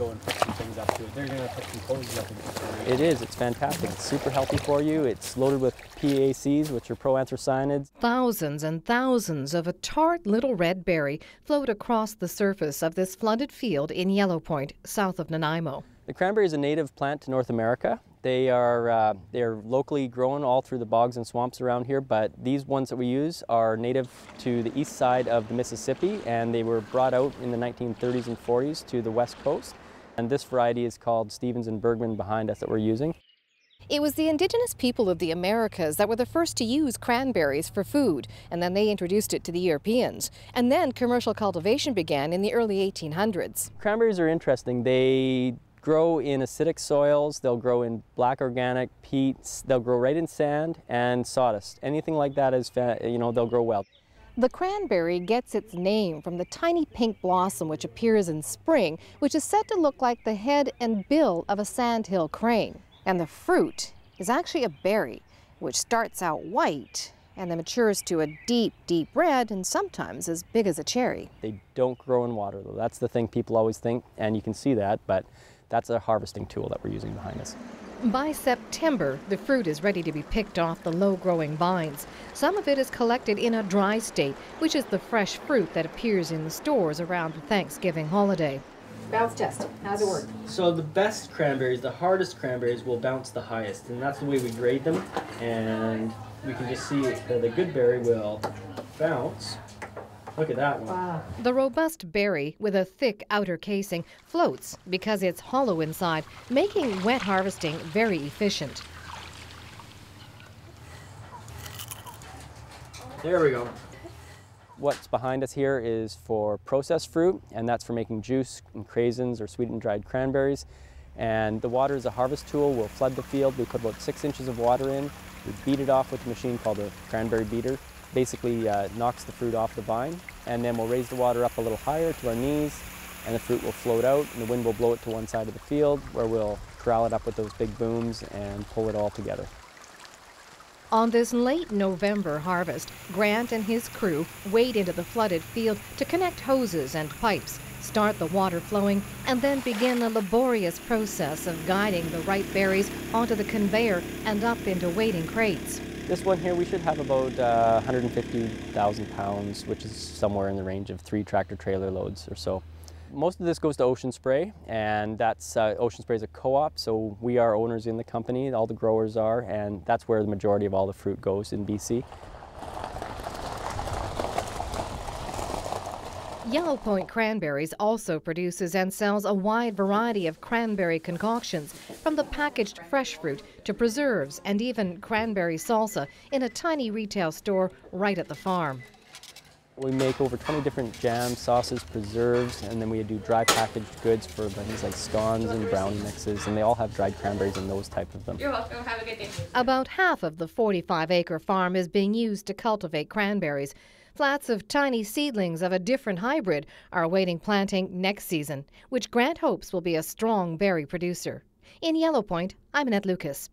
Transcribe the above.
go and put some things up to it. They're going to put some posies up into it. It is. It's fantastic. It's super healthy for you. It's loaded with PACs, which are proanthracyanids. Thousands and thousands of a tart little red berry float across the surface of this flooded field in Yellow Point, south of Nanaimo. The cranberry is a native plant to North America. They're locally grown all through the bogs and swamps around here, but these ones that we use are native to the east side of the Mississippi, and they were brought out in the 1930s and 40s to the west coast. And this variety is called Stevens and Bergman behind us that we're using. It was the indigenous people of the Americas that were the first to use cranberries for food, and then they introduced it to the Europeans. And then commercial cultivation began in the early 1800s. Cranberries are interesting. They grow in acidic soils, they'll grow in black organic peats, they'll grow right in sand and sawdust. Anything like that is, they'll grow well. The cranberry gets its name from the tiny pink blossom which appears in spring, which is said to look like the head and bill of a sandhill crane. And the fruit is actually a berry, which starts out white and then matures to a deep, deep red and sometimes as big as a cherry. They don't grow in water though. That's the thing people always think, and you can see that, but that's a harvesting tool that we're using behind us. By September, the fruit is ready to be picked off the low-growing vines. Some of it is collected in a dry state, which is the fresh fruit that appears in the stores around the Thanksgiving holiday. Bounce test. How's it work? So the best cranberries, the hardest cranberries, will bounce the highest, and that's the way we grade them. And we can just see that the good berry will bounce. Look at that one. Wow. The robust berry with a thick outer casing floats because it's hollow inside, making wet harvesting very efficient. There we go. What's behind us here is for processed fruit, and that's for making juice and craisins or sweetened dried cranberries. And the water is a harvest tool. We'll flood the field. We put about 6 inches of water in. We beat it off with a machine called a cranberry beater. Basically knocks the fruit off the vine, and then we'll raise the water up a little higher to our knees, and the fruit will float out, and the wind will blow it to one side of the field where we'll corral it up with those big booms and pull it all together. On this late November harvest, Grant and his crew wade into the flooded field to connect hoses and pipes, start the water flowing, and then begin the laborious process of guiding the ripe berries onto the conveyor and up into waiting crates. This one here, we should have about 150,000 pounds, which is somewhere in the range of 3 tractor-trailer loads or so. Most of this goes to Ocean Spray, and that's Ocean Spray is a co-op, so we are owners in the company, all the growers are, and that's where the majority of all the fruit goes in BC. Yellow Point Cranberries also produces and sells a wide variety of cranberry concoctions, from the packaged fresh fruit to preserves and even cranberry salsa in a tiny retail store right at the farm. We make over 20 different jams, sauces, preserves, and then we do dry packaged goods for things like scones and brownie mixes, and they all have dried cranberries and those type of them. You're welcome. Have a good day. About half of the 45-acre farm is being used to cultivate cranberries. Flats of tiny seedlings of a different hybrid are awaiting planting next season, which Grant hopes will be a strong berry producer. In Yellow Point, I'm Annette Lucas.